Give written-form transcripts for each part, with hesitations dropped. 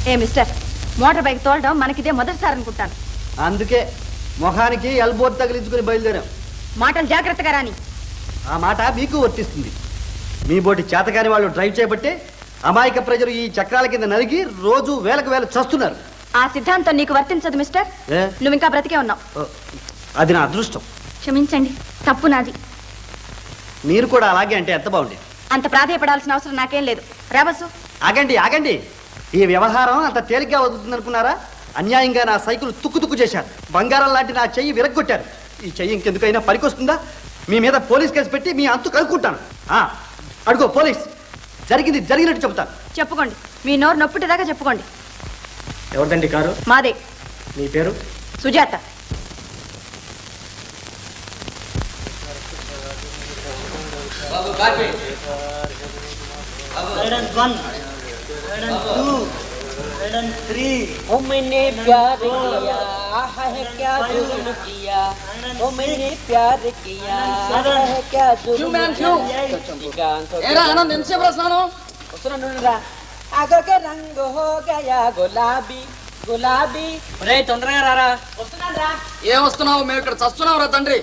ఏ mister, motor bike తోలడం మనకిదే మొదటిసారి అనుకుంటాను. అందుకే మొహానికి ఎల్బోర్డ్ తగిలించుకుని బయలుదేరాం. మాటలు జాగ్రత్తగా రాని. ఆ మాట మీకు వర్తిస్తుంది. మీ బోటి చేతకాని వాళ్ళు డ్రైవ్ చేయబట్టే అమాయక ప్రజలు ఈ చక్రాల కింద నలిగి రోజు వేలకు వేల చస్తున్నారు. ఆ సిద్ధాంతం నీకు వర్తించదు మిస్టర్. నువ్వు ఇంకా బ్రతికే ఉన్నావు. అది నా అదృష్టం. క్షమించండి, తప్పు నాది. మీరు కూడా అలాగే అంటే ఎంత బాగుండేది. అంత ప్రాధేయపడాల్సిన అవసరం నాకేం లేదు. రాబస్సు. ఆగండి ఆగండి. ఈ వ్యవహారం అంత తేలిగ్గా వదులుతుంది అనుకున్నారా? అన్యాయంగా నా సైకిల్ తుక్కు చేశారు. బంగారం లాంటి నా చెయ్యి విరగ్గొట్టారు. ఈ చెయ్యి ఇంకెందుకైనా పనికొస్తుందా? మీ మీద పోలీస్ కేసు పెట్టి మీ అంతు కనుక్కుంటాను. అడుగో పోలీస్. జరిగింది జరిగినట్టు చెబుతాను. చెప్పుకోండి, మీ నోరు నొప్పిటిదాకా చెప్పుకోండి. ఎవరిదండి కారు? మాదే. మీ పేరు? సుజాత. मैंने प्यार किया है क्या जुल्म किया, ओ मैंने प्यार किया है क्या जुल्म किया। आनंद ఎంతసేపు రాస్తున్నాను? వస్తున్నానురా. आगो के रंग हो गया गुलाबी गुलाबी. తొందరగా రారా. వస్తున్నానురా. ఏం వస్తున్నావు? మేము ఇక్కడ చస్తున్నావు రా తండ్రి.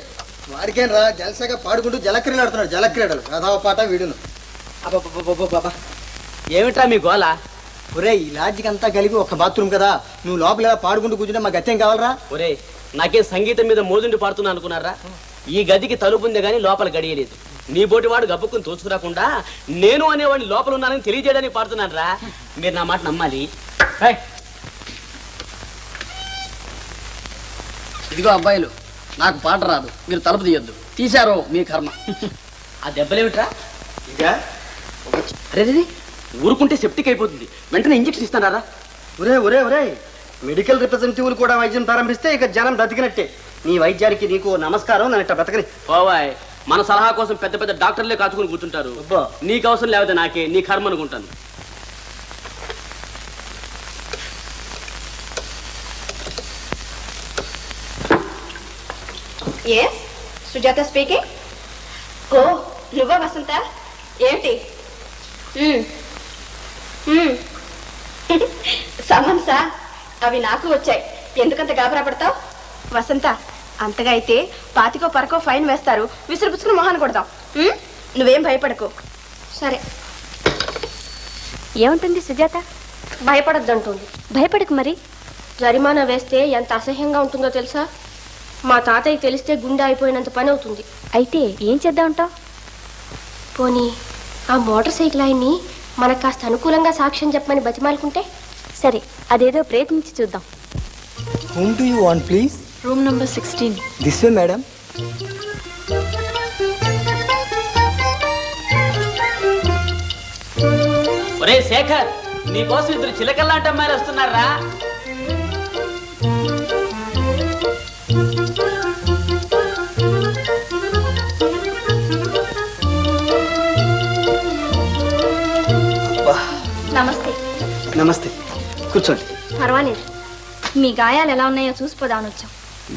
వాడికేం రా, జలసగా పాడుకుంటూ జలక్రీడలు ఆడుతున్నాడు. జలక్రీడలు రథవ పాట వీడును. బాబా ఏమిట్రా మీ గోల? ఒరే, ఈ లాడ్జికి అంతా కలిపి ఒక బాత్రూమ్ కదా, నువ్వు లోపల పాడుకుంటూ కూర్చుంటే మాకు గత్యం కావాలరా? ఒరే, నాకే సంగీతం మీద మోజుండి పాడుతున్నా అనుకున్నారా? ఈ గదికి తలుపుందే గానీ లోపల గడియలేదు. నీ బోటి వాడు గబ్బుకుని తోచుకురాకుండా నేను అనేవాడిని లోపల ఉన్నానని తెలియజేయడానికి పాడుతున్నాను రా. మీరు నా మాట నమ్మాలి. ఇదిగో అబ్బాయిలు, నాకు పాట రాదు, మీరు తలుపు తీయొద్దు. తీశారో మీ కర్మ. ఆ దెబ్బలేమిట్రా? అరే ఊరుకుంటే సెప్టిక్ అయిపోతుంది. వెంటనే ఇంజెక్షన్ ఇస్తానారా? ఒరే, మెడికల్ రిప్రజెంటేటివ్లు కూడా వైద్యం ప్రారంభిస్తే ఇక జనం బ్రతికినట్టే. నీ వైద్యానికి నీకు నమస్కారం. నన్ను ఇట్లా బ్రతకని. ఓవాయ్, మన సలహా కోసం పెద్ద పెద్ద డాక్టర్లే కాచుకుని కూర్చుంటారు. నీకు అవసరం లేకపోతే నాకే, నీ కర్మ అనుకుంటాను. సుజాత స్పీకింగ్. ఓ, నువ్వా వసంత? ఏమిటి సమన్సా? అవి నాకు వచ్చాయి. ఎందుకంత గాబరా పడతావు? వసంత, అంతగా అయితే 25 పరకో ఫైన్ వేస్తారు. విసురుపుచ్చుకుని మొహాన్ని కొడతాం. నువ్వేం భయపడకు. సరే. ఏముంటుంది సుజాత? భయపడద్దంటుంది. భయపడకు. మరి జరిమానా వేస్తే ఎంత అసహ్యంగా ఉంటుందో తెలుసా? మా తాతయ్య తెలిస్తే గుండె అయిపోయినంత పని అవుతుంది. అయితే ఏం చేద్దామంటావు? పోనీ ఆ మోటార్ సైకిల్ ఆయన్ని మనకు కాస్త అనుకూలంగా సాక్ష్యం చెప్పమని బతిమాలుకుంటే? సరే, అదేదో ప్రయత్నించి చూద్దాం. Whom do you want, please? Room number 16. This way, madam. ఒరే శేఖర్, నీ కోసం 2 చిలకల్లాంటి అమ్మాయిలు వస్తున్నారా? నమస్తే. నమస్తే, కూర్చోండి. పర్వాలేదు. మీ గాయాలు ఎలా ఉన్నాయో చూసిపోదామని వచ్చాం.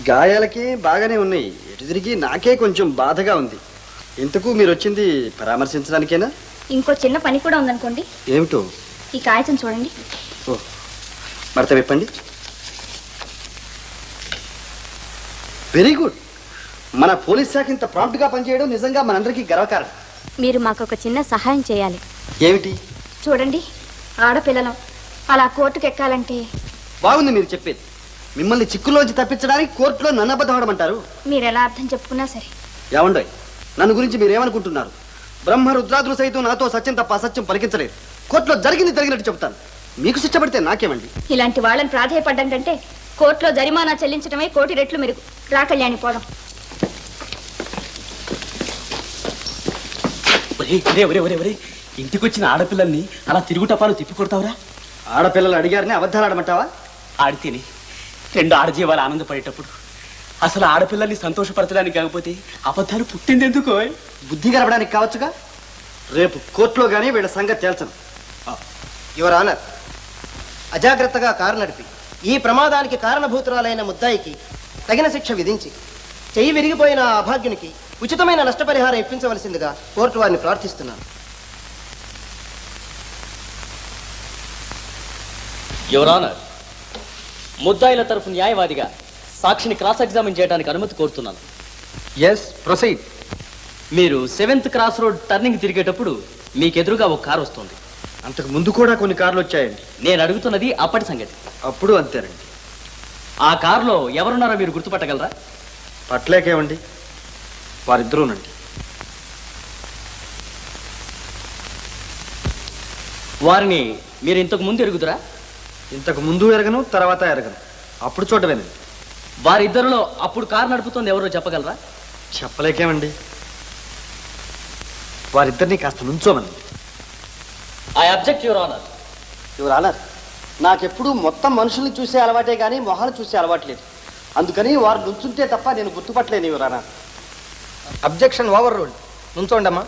గాయాలకి బాగానే ఉన్నాయి. ఎటు తిరిగి నాకే కొంచెం బాధగా ఉంది. ఇంతకు మీరు వచ్చింది పరామర్శించడానికేనా? ఇంకో చిన్న పని కూడా ఉందనుకోండి. ఏమిటో? ఈ కాగితం చూడండి. ఓ, మడత విప్పండి. Very good. మన పోలీస్ శాఖ ఇంత ప్రాంప్ట్గా పనిచేయడం నిజంగా మనందరికీ గర్వకారణం. మీరు మాకు ఒక చిన్న సహాయం చేయాలి. ఏమిటి? చూడండి, ఆడపిల్లలం అలా కోర్టుకు ఎక్కాలంటే. బాగుంది మీరు చెప్పేది. మిమ్మల్ని చిక్కులోంచి తప్పించడానికి కోర్టులో నన్ను అబద్ధం ఆడమంటారు? మీరు ఎలా అర్థం చెప్పుకున్నా సరే. ఏమండోయ్, నన్ను గురించి మీరేమనుకుంటున్నారు? బ్రహ్మ రుద్రాదులు సైతం నాతో సత్యం తప్ప అసత్యం పలికించలేదు. కోర్టులో జరిగినట్టు చెప్తాను. మీకు శిక్ష పడితే నాకేమండి? ఇలాంటి వాళ్ళని ప్రాధాయపడ్డం కంటే కోర్టులో జరిమానా చెల్లించడమే 1,00,00,000 రెట్లు మెరుగు. రా కళ్యాణి, పోదాం. ఇంటికి వచ్చిన ఆడపిల్లల్ని అలా తిరుగుటపాలు తిప్పి కొడతావురా? ఆడపిల్లలు అడిగారని అబద్ధాలు ఆడమంటావా? ఆడితేనే 2 ఆడజీవాలు ఆనందపడేటప్పుడు అసలు ఆడపిల్లల్ని సంతోషపరచడానికి కాకపోతే అబద్ధాలు పుట్టిందెందుకో? బుద్ధి గడపడానికి కావచ్చుగా. రేపు కోర్టులో గానీ వీళ్ళ సంగతి తేల్చను. యువర్ ఆనర్, అజాగ్రత్తగా కారు నడిపి ఈ ప్రమాదానికి కారణభూతురాలైన ముద్దాయికి తగిన శిక్ష విధించి చెయ్యి విరిగిపోయిన ఆ అభాగ్యునికి ఉచితమైన నష్టపరిహారం ఇప్పించవలసిందిగా కోర్టు వారిని ప్రార్థిస్తున్నాను. యువర్ ఆనర్, ముద్దాయిల తరఫు న్యాయవాదిగా సాక్షిని క్రాస్ ఎగ్జామిన్ చేయడానికి అనుమతి కోరుతున్నాను. Yes proceed. మీరు 7th క్రాస్ రోడ్ టర్నింగ్ తిరిగేటప్పుడు మీకెదురుగా ఒక కారు వస్తుంది. అంతకు ముందు కూడా కొన్ని కార్లు వచ్చాయండి. నేను అడుగుతున్నది అప్పటి సంగతి. అప్పుడు అంతేనండి. ఆ కారులో ఎవరున్నారో మీరు గుర్తుపట్టగలరా? పట్లేకేమండి, వారిద్దరూనండి. వారిని మీరు ఇంతకు ముందు ఎరుగుదురా? ఇంతకు ముందు ఎరగను, తర్వాత ఎరగను, అప్పుడు చూడవేనండి. వారిద్దరిలో అప్పుడు కారు నడుపుతోంది ఎవరో చెప్పగలరా? చెప్పలేకేమండి. వారిద్దరిని కాస్త నుంచోమండి. I object your honour. Your honour, నాకెప్పుడు మొత్తం మనుషుల్ని చూసే అలవాటే కానీ మొహాలు చూసే అలవాట్లేదు. అందుకని వారు నుంచుంటే తప్ప నేను గుర్తుపట్టలేను your honour. Objection overruled. నుంచోండమ్మా.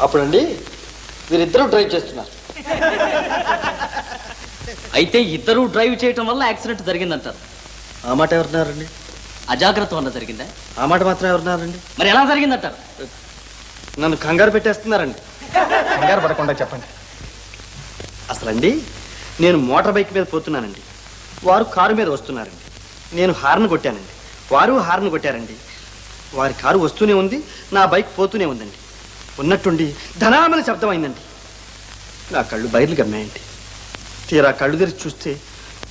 అప్పుడండి వీరిద్దరూ డ్రైవ్ చేస్తున్నారు. అయితే ఇద్దరూ డ్రైవ్ చేయటం వల్ల యాక్సిడెంట్ జరిగిందంటారు. ఆ మాట ఎవరున్నారండి? అజాగ్రత్త వల్ల జరిగిందా? ఆ మాట మాత్రం ఎవరున్నారండి? మరి ఎలా జరిగిందంటారు? నన్ను కంగారు పెట్టేస్తున్నారండి. కంగారు పడకుండా చెప్పండి. అసలండి నేను మోటార్ బైక్ మీద పోతున్నానండి. వారు కారు మీద వస్తున్నారండి. నేను హార్న్ కొట్టానండి. వారు హార్న్ కొట్టారండి. వారి కారు వస్తూనే ఉంది, నా బైక్ పోతూనే ఉందండి. ఉన్నట్టుండి ధనామని శబ్దం అయిందండి. నా కళ్ళు బయలు గమ్మాయండి. తీరా కళ్ళు తెరిచి చూస్తే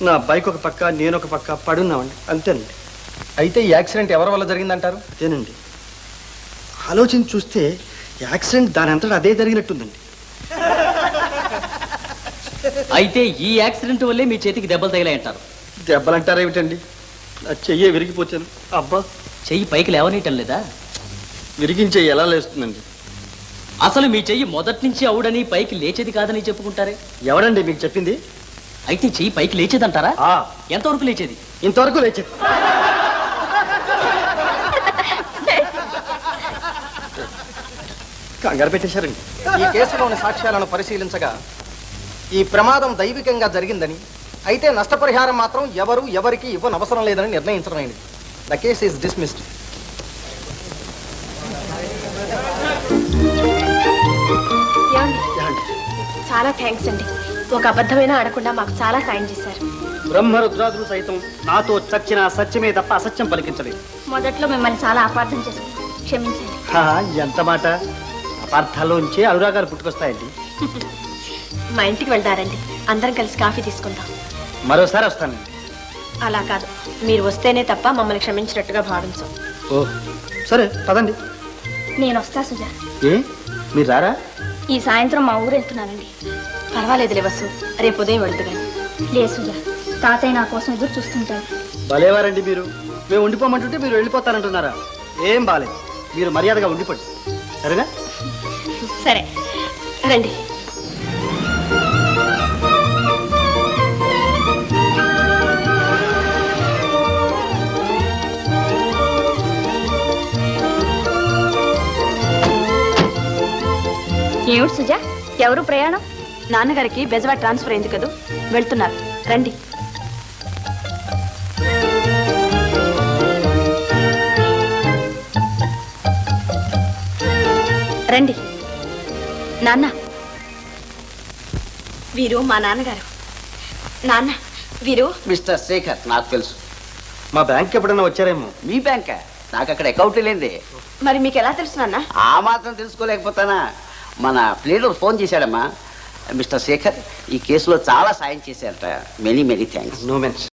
నా బైక్ ఒక పక్క, నేను ఒక పక్క పడున్నామండి. అంతేనండి. అయితే ఈ యాక్సిడెంట్ ఎవరి వల్ల జరిగిందంటారు? అదేనండి. ఆలోచించి చూస్తే యాక్సిడెంట్ దాని అంతటా అదే జరిగినట్టుందండి. అయితే ఈ యాక్సిడెంట్ వల్లే మీ చేతికి దెబ్బలు తగిలాయంటారు. దెబ్బలంటారేమిటండి? నా చెయ్యే విరిగిపోతాను. అబ్బా, చెయ్యి పైకి లేవనీయటం లేదా? విరిగించే ఎలా లేస్తుందండి? అసలు మీ చెయ్యి మొదటి నుంచి అవుడని పైకి లేచేది కాదని చెప్పుకుంటారే. ఎవడండి మీకు చెప్పింది? అయితే చెయ్యి పైకి లేచేదంటారా? ఎంతవరకు లేచేది? ఇంతవరకు లేచేది. కంగారు పెట్టేశారండి. ఈ కేసులోని సాక్ష్యాలను పరిశీలించగా ఈ ప్రమాదం దైవికంగా జరిగిందని, అయితే నష్టపరిహారం మాత్రం ఎవరికి ఇవ్వనవసరం లేదని నిర్ణయించడమైనది. The case is dismissed. ఏమండి? చాలా థ్యాంక్స్ అండి. ఒక అబద్ధమైనా ఆడకుండా మాకు చాలా సాయం చేశారు. బ్రహ్మరుద్రాదులు సైతం నాతో చచ్చిన సత్యమే తప్ప అసత్యం పలికించలేదు. మొదట్లో మిమ్మల్ని చాలా అపార్థం చేశాను, క్షమించండి. ఎంత మాట! అపార్థాల్లోంచే అనురాగాలు పుట్టుకొస్తాయండి. మా ఇంటికి వెళ్తారండి, అందరం కలిసి కాఫీ తీసుకుందాం. మరోసారి వస్తానండి. అలా కాదు, మీరు వస్తేనే తప్ప మమ్మల్ని క్షమించినట్టుగా భావించం. ఓ సరే, పదండి. నేను వస్తా సుజా. ఏ మీరు రారా? ఈ సాయంత్రం మా ఊరు వెళ్తున్నానండి. పర్వాలేదులే వసు, రేపు ఉదయం వెళ్తుగా. లే సుజా, తాతయ్య నా కోసం ఎదురు చూస్తుంటారు. భలేవారండి మీరు. మేము ఉండిపోమంటుంటే మీరు వెళ్ళిపోతానంటున్నారా? ఏం బాలేదు. మీరు మర్యాదగా ఉండిపోండి, సరేనా? సరే రండి. ఏమిటి సుజా, ఎవరు ప్రయాణం? నాన్నగారికి బెజవా ట్రాన్స్ఫర్ అయింది కదూ, వెళ్తున్నారు. రండి. రండి. నాన్న, వీరు మా నాన్నగారు. నాన్న, వీరు మిస్టర్ శేఖర్, నాకు తెలుసు. మా బ్యాంక్ ఎప్పుడైనా వచ్చారేమో. మీ బ్యాంకా? నాకు అక్కడ అకౌంట్ లేదే. మరి మీకు ఎలా తెలుసు నాన్న? ఆ మాత్రం తెలుసుకోలేకపోతానా? మన ప్లేడర్ ఫోన్ చేశాడమ్మా. మిస్టర్ శేఖర్ ఈ కేసులో చాలా సాయం చేశారట. Many thanks. No men's.